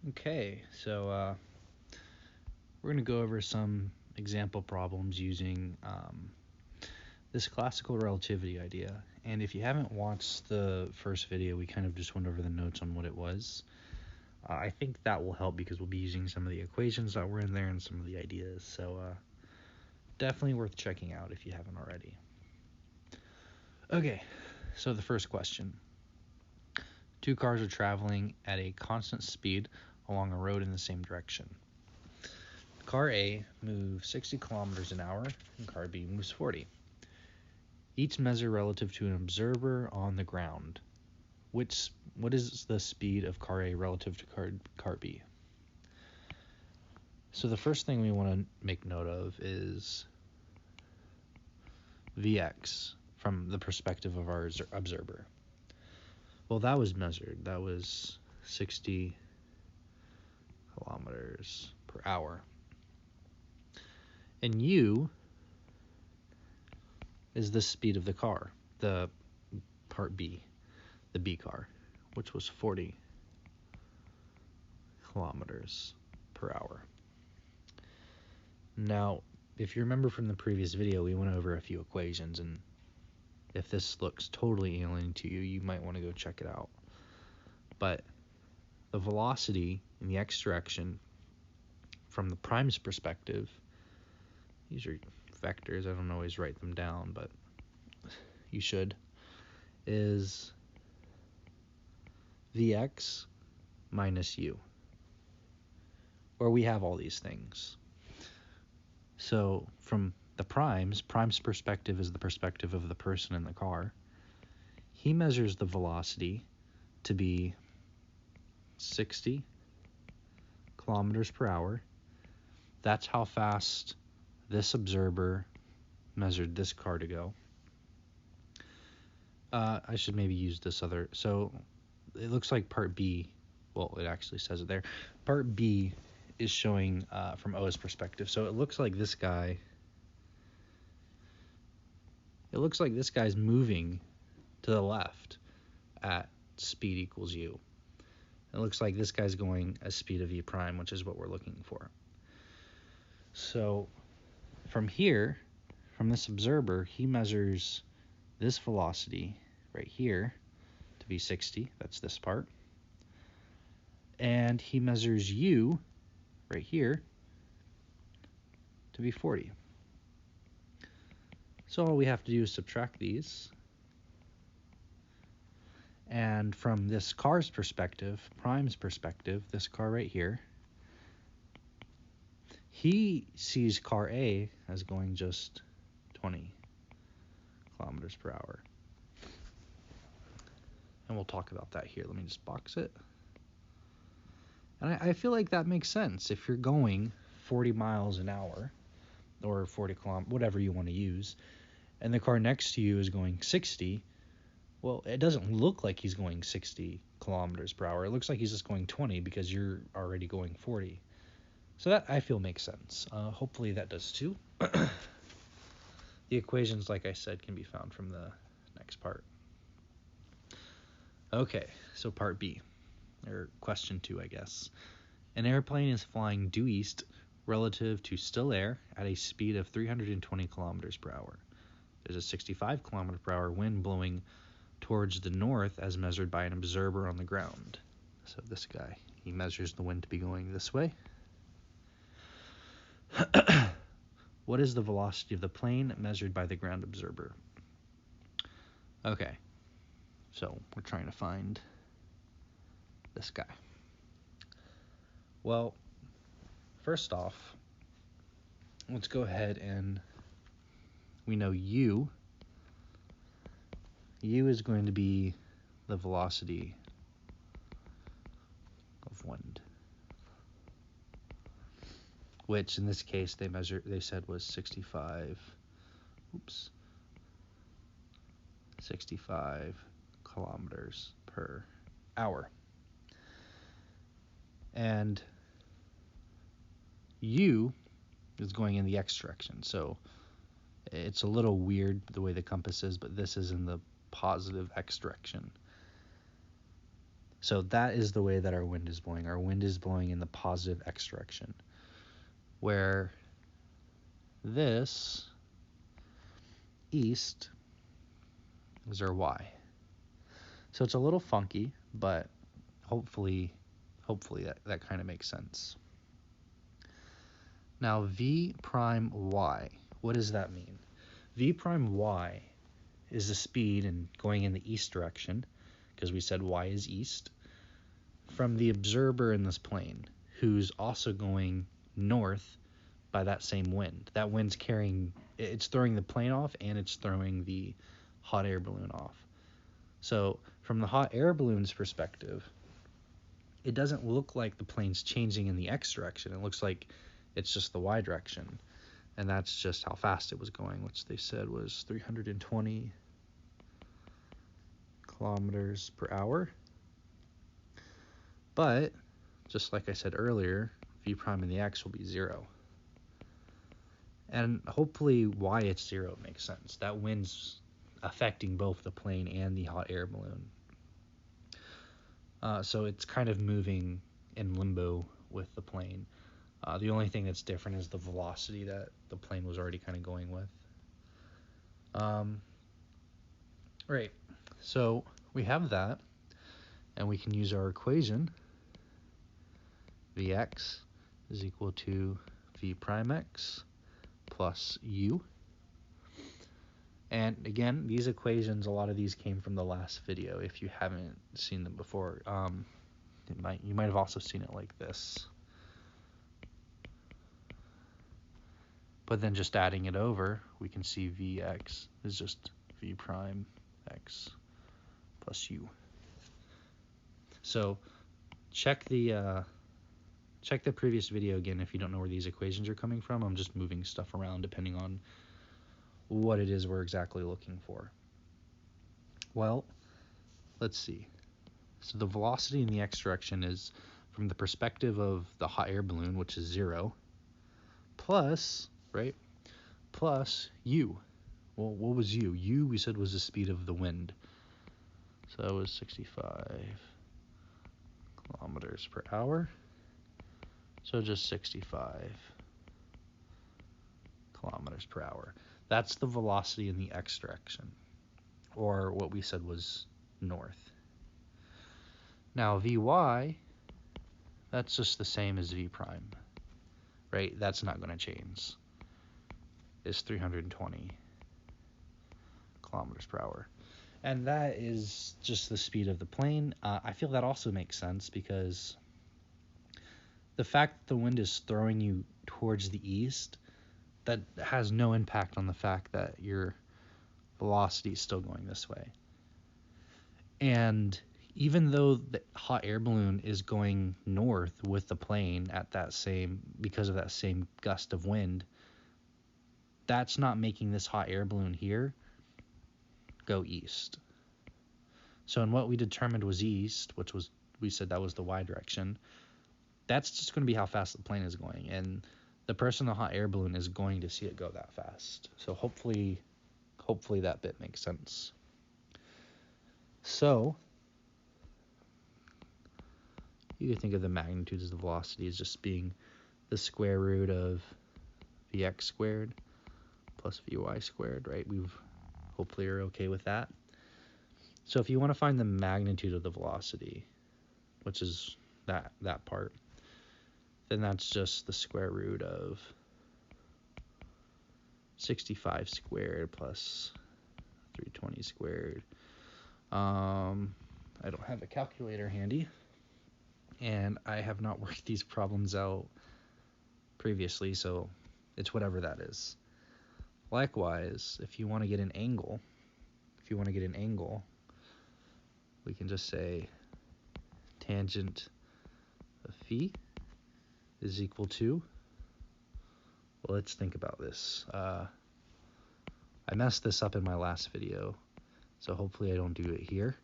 Okay, so we're going to go over some example problems using this classical relativity idea. And if you haven't watched the first video, we kind of just went over the notes on what it was. I think that will help because we'll be using some of the equations that were in there and some of the ideas. So definitely worth checking out if you haven't already. Okay, so the first question. Two cars are traveling at a constant speed along a road in the same direction. Car A moves 60 kilometers an hour and car B moves 40. Each measure relative to an observer on the ground. What is the speed of car A relative to car B? So the first thing we want to make note of is Vx from the perspective of our observer. Well, that was measured. That was 60 kilometers per hour. And U is the speed of the car, the part B, the B car, which was 40 kilometers per hour. Now, if you remember from the previous video, we went over a few equations, and if this looks totally alien to you, you might want to go check it out. But the velocity in the x direction from the prime's perspective, these are vectors, I don't always write them down, but you should, is Vx minus U, where we have all these things. So from the prime's perspective is the perspective of the person in the car. He measures the velocity to be 60 kilometers per hour. That's how fast this observer measured this car to go. I should maybe use this other. So it looks like part B, well, it actually says it there. Part B is showing from O's perspective. So it looks like this guy, guy's moving to the left at speed equals U. It looks like this guy's going a speed of V prime, which is what we're looking for. So from here, from this observer, he measures this velocity right here to be 60. That's this part. And he measures U right here to be 40. So all we have to do is subtract these. And from this car's perspective, prime's perspective, this car right here, he sees car A as going just 20 kilometers per hour. And we'll talk about that here. Let me just box it. And I feel like that makes sense. If you're going 40 miles an hour, or 40 kilometers, whatever you want to use, and the car next to you is going 60, well, it doesn't look like he's going 60 kilometers per hour. It looks like he's just going 20 because you're already going 40. So that, I feel, makes sense. Hopefully that does too. The equations, like I said, can be found from the next part. Okay, so part B, or question 2, I guess. An airplane is flying due east relative to still air at a speed of 320 kilometers per hour. There's a 65 kilometer per hour wind blowing towards the north as measured by an observer on the ground. So this guy, he measures the wind to be going this way. What is the velocity of the plane measured by the ground observer? Okay, so we're trying to find this guy. Well, first off, let's go ahead and we know U is going to be the velocity of wind, which in this case they said was 65 kilometers per hour. And U is going in the x direction, so it's a little weird the way the compass is, but this is in the positive x direction. So that is the way that our wind is blowing. Our wind is blowing in the positive x direction, where this east is our y. So it's a little funky, but hopefully that kind of makes sense. Now v prime y, what does that mean? V prime y is the speed and going in the east direction, because we said y is east, from the observer in this plane, who's also going north by that same wind. That wind's it's throwing the plane off and it's throwing the hot air balloon off. So from the hot air balloon's perspective, it doesn't look like the plane's changing in the x direction. It looks like it's just the y direction. And that's just how fast it was going, which they said was 320 kilometers per hour. But, just like I said earlier, v prime in the x will be 0. And hopefully why it's 0 makes sense. That wind's affecting both the plane and the hot air balloon. So it's kind of moving in limbo with the plane. The only thing that's different is the velocity that the plane was already kind of going with. Right, so we have that, and we can use our equation. Vx is equal to v prime x plus u. And again, these equations, a lot of these came from the last video. If you haven't seen them before, you might have also seen it like this. But then just adding it over, we can see Vx is just v prime x plus u. So check the previous video again if you don't know where these equations are coming from. I'm just moving stuff around depending on what it is we're exactly looking for. Well, let's see. So the velocity in the x direction is from the perspective of the hot air balloon, which is 0, plus, right, plus u. Well, what was u? U, we said, was the speed of the wind. So that was 65 kilometers per hour. So just 65 kilometers per hour. That's the velocity in the x direction, or what we said was north. Now Vy, that's just the same as V prime, right? That's not going to change. It's 320 kilometers per hour. And that is just the speed of the plane. I feel that also makes sense because the fact that the wind is throwing you towards the east, that has no impact on the fact that your velocity is still going this way. And even though the hot air balloon is going north with the plane at that because of that same gust of wind, that's not making this hot air balloon here go east. So in what we determined was east, which was, we said that was the y direction, that's just going to be how fast the plane is going. And the person in the hot air balloon is going to see it go that fast. So hopefully that bit makes sense. So you can think of the magnitudes of the velocity as just being the square root of Vx squared plus Vy squared, right? We've hopefully are okay with that. So if you want to find the magnitude of the velocity, which is that part, then that's just the square root of 65 squared plus 320 squared. I don't have a calculator handy, and I have not worked these problems out previously, so it's whatever that is. Likewise, if you want to get an angle, we can just say tangent of phi is equal to, well, let's think about this. I messed this up in my last video, so hopefully I don't do it here.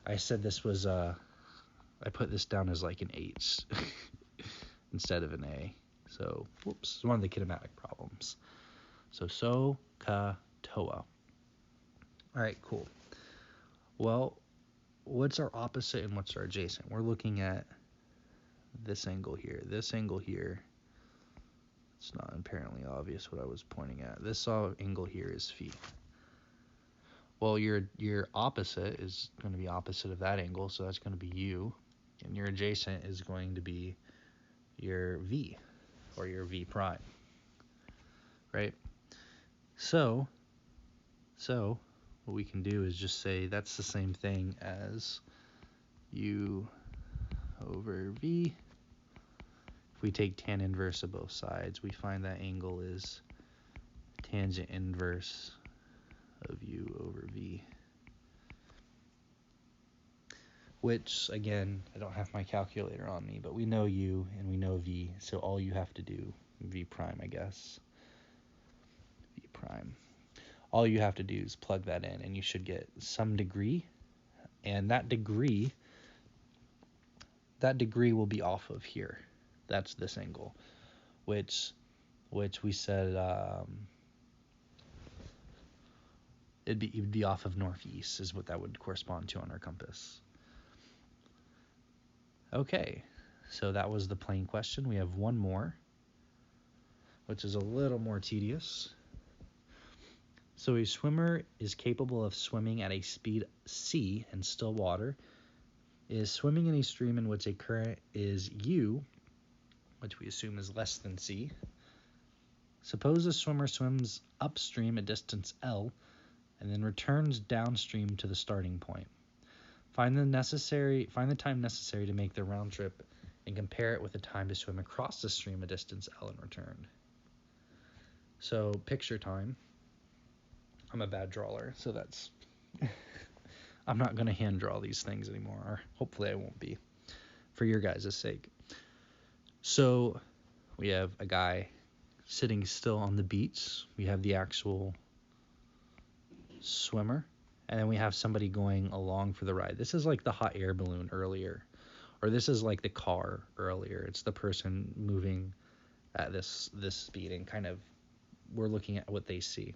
I said this was, I put this down as like an H instead of an A. So, whoops, it's one of the kinematic problems. So, ka, toa. All right, cool. Well, what's our opposite and what's our adjacent? We're looking at this angle here. This angle here, it's not apparently obvious what I was pointing at. This angle here is phi. Well, your opposite is going to be opposite of that angle, so that's going to be u. And your adjacent is going to be your v, or your v prime, right? So what we can do is just say that's the same thing as u over v. If we take tan inverse of both sides, we find that angle is tangent inverse of u over v. Which, again, I don't have my calculator on me, but we know u and we know v, so all you have to do, v prime, I guess, v prime. All you have to do is plug that in, and you should get some degree, and that degree will be off of here. That's this angle, which we said it'd be off of northeast is what that would correspond to on our compass. Okay, so that was the plane question. We have one more, which is a little more tedious. So a swimmer is capable of swimming at a speed c in still water, is swimming in a stream in which a current is u, which we assume is less than c. Suppose a swimmer swims upstream a distance L and then returns downstream to the starting point. Find the time necessary to make the round trip and compare it with the time to swim across the stream a distance L and return. So picture time. I'm a bad drawer, so that's I'm not going to hand draw these things anymore, or hopefully I won't be, for your guys' sake. So we have a guy sitting still on the beach. We have the actual swimmer, and then we have somebody going along for the ride. This is like the hot air balloon earlier, or this is like the car earlier. It's the person moving at this speed, and kind of we're looking at what they see.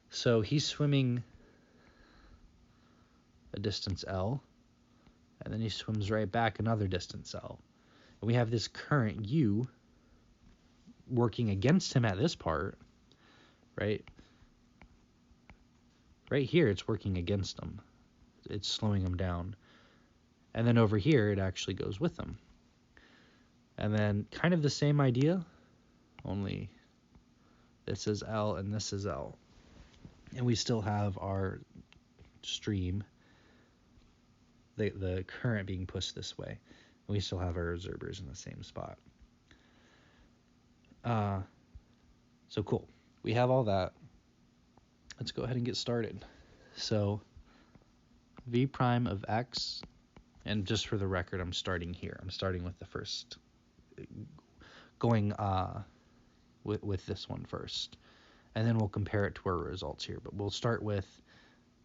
So he's swimming a distance L, and then he swims right back another distance L. And we have this current U working against him at this part, right? Right here, it's working against him. It's slowing him down. And then over here, it actually goes with him. And then kind of the same idea, only this is L and this is L. And we still have our stream, the current being pushed this way. And we still have our observers in the same spot. So cool. We have all that. Let's go ahead and get started. So v prime of x, and just for the record, I'm starting here. I'm starting with the first, going with this one first. And then we'll compare it to our results here. But we'll start with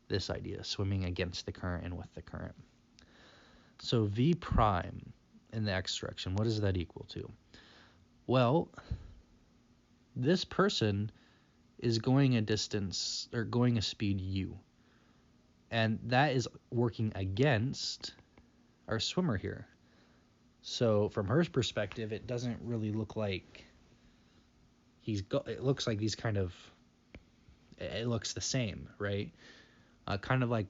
this idea, swimming against the current and with the current. So v prime in the x direction, what does that equal to? Well, this person is going a distance, or going a speed u. And that is working against our swimmer here. So from her perspective, it doesn't really look like it looks like these kind of, it looks the same, right? Kind of like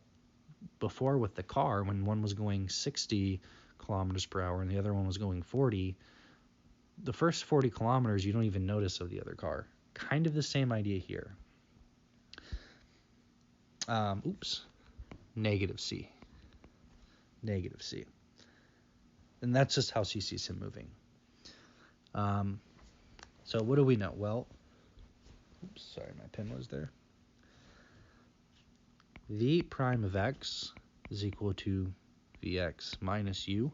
before with the car, when one was going 60 kilometers per hour and the other one was going 40, the first 40 kilometers you don't even notice of the other car. Kind of the same idea here. Negative c. And that's just how she sees him moving. So what do we know? Well, sorry, my pen was there. V prime of x is equal to Vx minus u.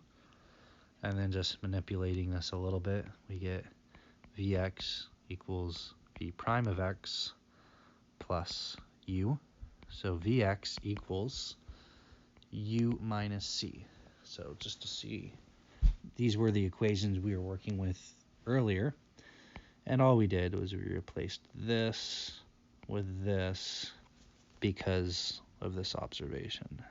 And then just manipulating this a little bit, we get Vx equals V prime of x plus u. So Vx equals u minus c. So just to see, these were the equations we were working with earlier. And all we did was we replaced this with this because of this observation.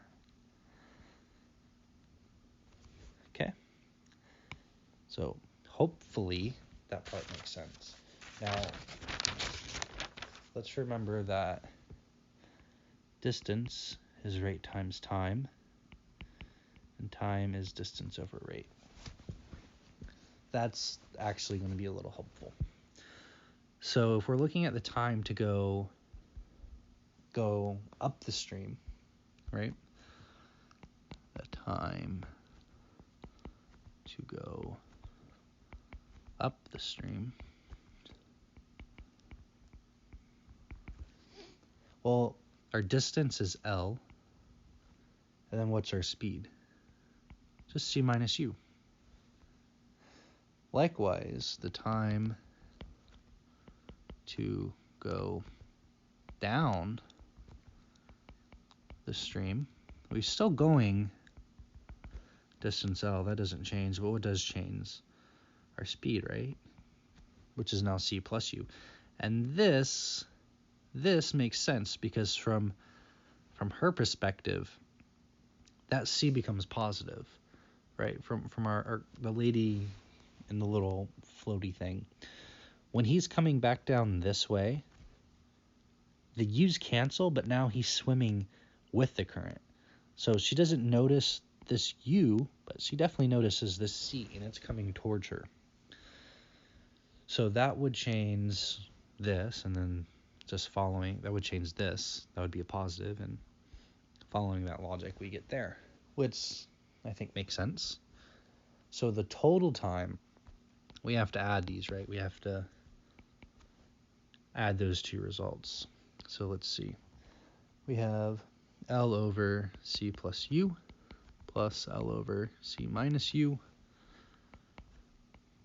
So hopefully that part makes sense. Now, let's remember that distance is rate times time, and time is distance over rate. That's actually going to be a little helpful. So if we're looking at the time to go up the stream, right? The time to go up the stream. Well, our distance is L, and then what's our speed? Just c minus u. Likewise, the time to go down the stream, we're still going distance L, that doesn't change, but what does change? Our speed, right? Which is now c plus u. And this makes sense because from her perspective, that c becomes positive, right? From the lady in the little floaty thing. When he's coming back down this way, the u's cancel, but now he's swimming with the current. So she doesn't notice this u, but she definitely notices this c, and it's coming towards her. So that would change this, and then just following, that would change this. That would be a positive, and following that logic, we get there, which I think makes sense. So the total time, we have to add these, right? We have to add those two results. So let's see. We have L over C plus U plus L over C minus U.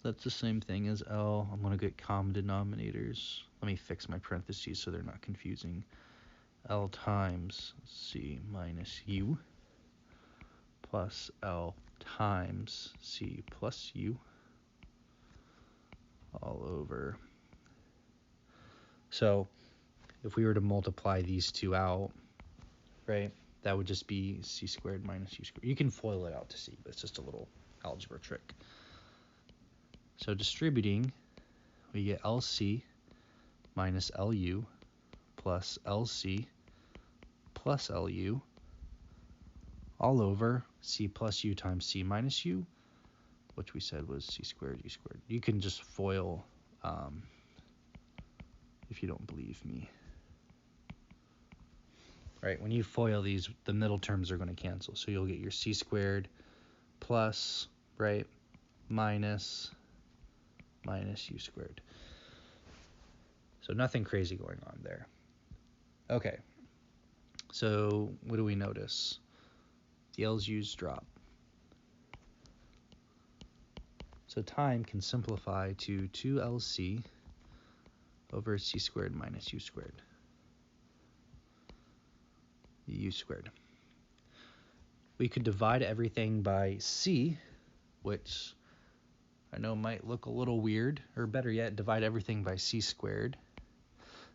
That's the same thing as L. I'm going to get common denominators. Let me fix my parentheses so they're not confusing. L times C minus U plus L times C plus U all over. So if we were to multiply these two out, right, that would just be C squared minus U squared. You can FOIL it out to C, but it's just a little algebra trick. So distributing, we get LC minus LU plus LC plus LU all over C plus U times C minus U, which we said was C squared U squared. You can just FOIL if you don't believe me. Right, when you FOIL these, the middle terms are going to cancel. So you'll get your C squared plus, right, minus U squared. So nothing crazy going on there. Okay, so what do we notice? The L's U's drop. So time can simplify to 2LC over C squared minus U squared. U squared. We could divide everything by C, which I know might look a little weird, or better yet, divide everything by C squared.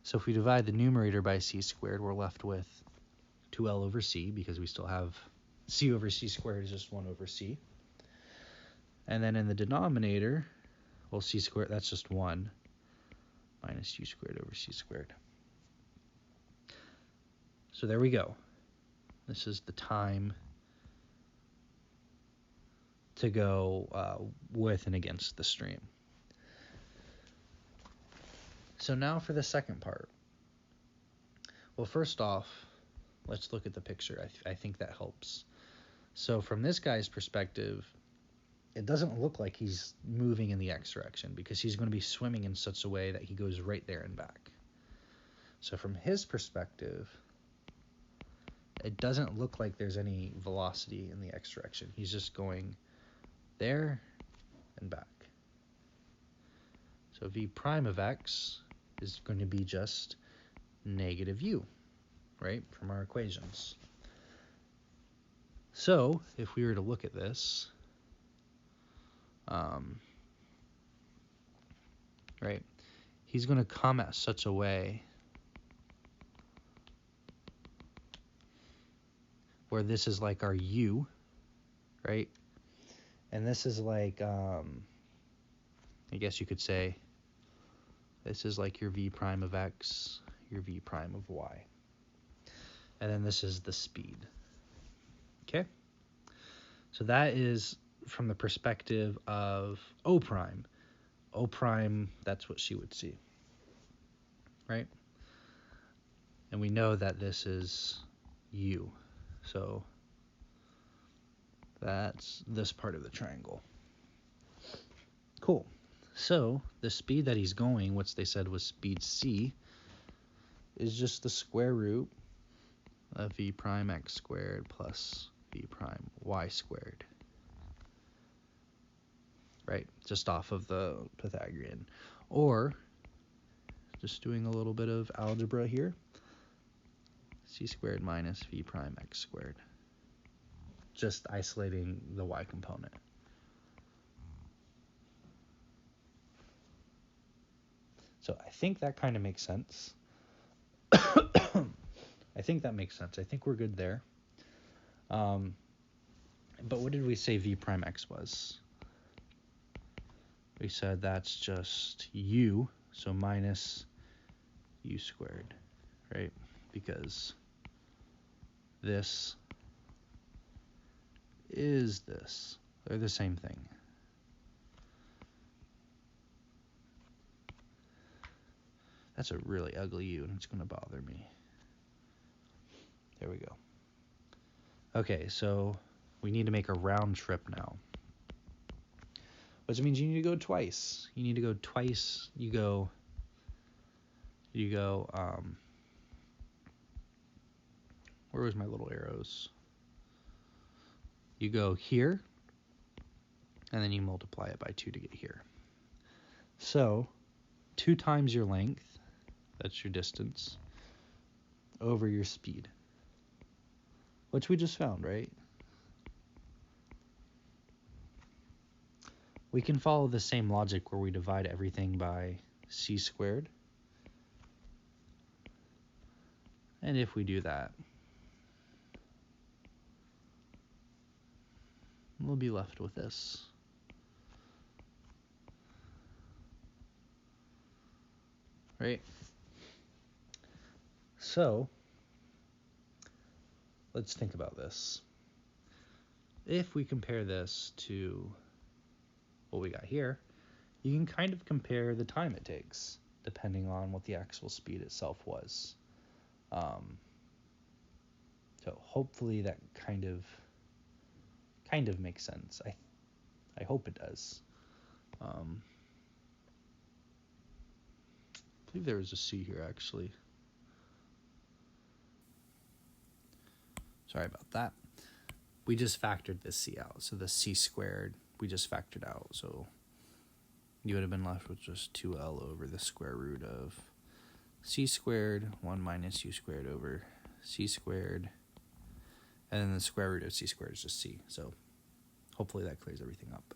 So if we divide the numerator by C squared, we're left with 2L over C, because we still have C over C squared is just 1 over C. And then in the denominator, well, C squared, that's just 1 minus U squared over C squared. So there we go. This is the time to go with and against the stream. So now for the second part. Well, first off, let's look at the picture. I think that helps. So from this guy's perspective, it doesn't look like he's moving in the x direction because he's going to be swimming in such a way that he goes right there and back. So from his perspective, it doesn't look like there's any velocity in the x direction. He's just going there and back. So v prime of x is going to be just negative u, right, from our equations. So if we were to look at this, right, he's going to come at such a way where this is like our u, right, and this is like I guess you could say this is like your v prime of x, your v prime of y. And then this is the speed. Okay? So that is from the perspective of O prime. O prime, that's what she would see. Right? And we know that this is u. So that's this part of the triangle. Cool. So the speed that he's going, which they said was speed c, is just the square root of v prime x squared plus v prime y squared. Right? Just off of the Pythagorean. Or, just doing a little bit of algebra here, c squared minus v prime x squared. Just isolating the y component. So I think that kind of makes sense. I think that makes sense. I think we're good there. But what did we say v prime x was? We said that's just u, so minus u squared, right? Because this is this. They're the same thing. That's a really ugly u, and it's going to bother me. There we go. Okay, so we need to make a round trip now. Which means you need to go twice. You need to go twice. You go, where was my little arrows? You go here, and then you multiply it by 2 to get here. So, 2 times your length, that's your distance, over your speed. Which we just found, right? We can follow the same logic where we divide everything by c squared. And if we do that, we'll be left with this. Right? So, let's think about this. If we compare this to what we got here, you can kind of compare the time it takes, depending on what the actual speed itself was. So hopefully that kind of makes sense. I hope it does. I believe there was a C here, actually. Sorry about that. We just factored this C out. So the C squared, we just factored out. So you would have been left with just 2L over the square root of C squared, 1 minus U squared over C squared. And then the square root of C squared is just C. So hopefully that clears everything up.